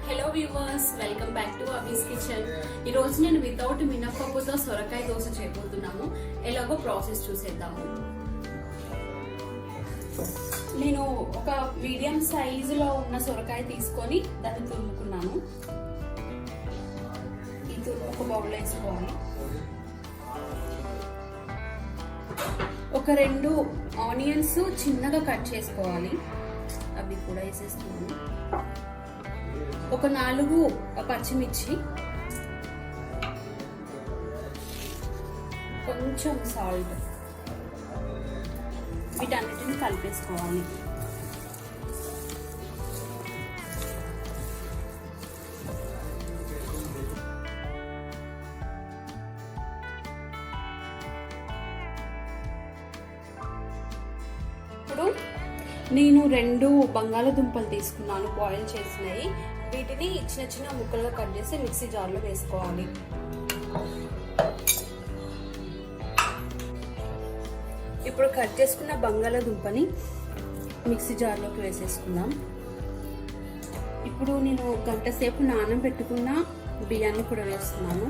Hello viewers, welcome back to Abhi's kitchen. ఈరోజు నేను without మినపప్పుతో సొరకాయ దోశ చేయబోతున్నాము. ఎలాగో ప్రాసెస్ చూసేద్దాము. నేను ఒక మీడియం సైజులో ఉన్న సొరకాయ తీసుకొని దాన్ని తురుముకున్నాను. ఈ తురుము ఒక బౌల్లో వేసుకోవాలి. ఒక 2 ఆనియన్స్ చిన్నగా కట్ చేసుకోవాలి, అవి కూడా వేసేస్తున్నాను. ఒక 4 పచ్చిమిర్చి, కొంచెం సాల్ట్, వీటన్నిటిని కలిపేసుకోవాలి. ఇప్పుడు నేను 2 బంగాళదుంపలు తీసుకున్నాను, బాయిల్ చేసినవి. వీటిని చిన్న చిన్న ముక్కలుగా కట్ చేసి మిక్సీ జార్లో వేసుకోవాలి. ఇప్పుడు కట్ చేసుకున్న బంగాళదుంపని మిక్సీ జార్లోకి వేసేసుకుందాం. ఇప్పుడు నేను గంట సేపు నానబెట్టుకున్న బియ్యాన్ని కూడా వేస్తున్నాను.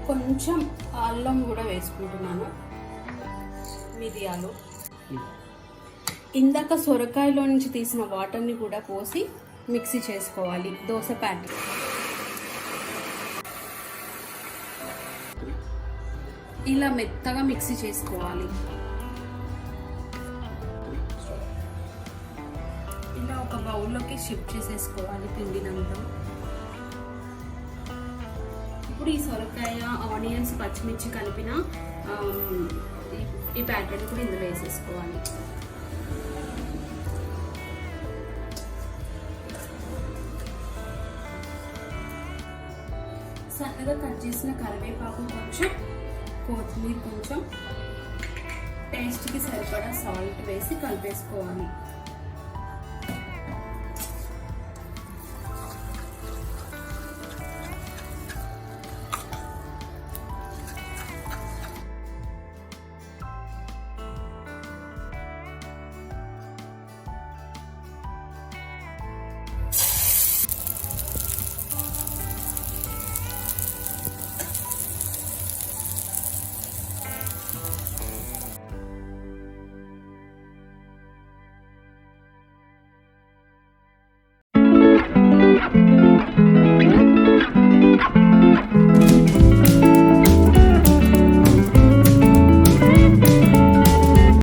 కొంచెం అల్లం కూడా వేసుకుంటున్నాను, మిరియాలు. ఇందాక సొరకాయలో నుంచి తీసిన వాటర్ని కూడా పోసి మిక్సీ చేసుకోవాలి దోశ ప్యాకెట్. ఇలా మెత్తగా మిక్సీ చేసుకోవాలి. ఇలా ఒక బౌల్లోకి షిఫ్ట్ చేసేసుకోవాలి పిండినంతా. ఇప్పుడు ఈ సొరకాయ, ఆనియన్స్, పచ్చిమిర్చి కలిపిన ఈ ప్యాకెట్ కూడా ఇందులో వేసేసుకోవాలి. సన్నగా కట్ చేసిన కరివేపాకు కొంచెం, కొత్తిమీర కొంచెం, టేస్ట్కి సరిపడా సాల్ట్ వేసి కలిపేసుకోవాలి.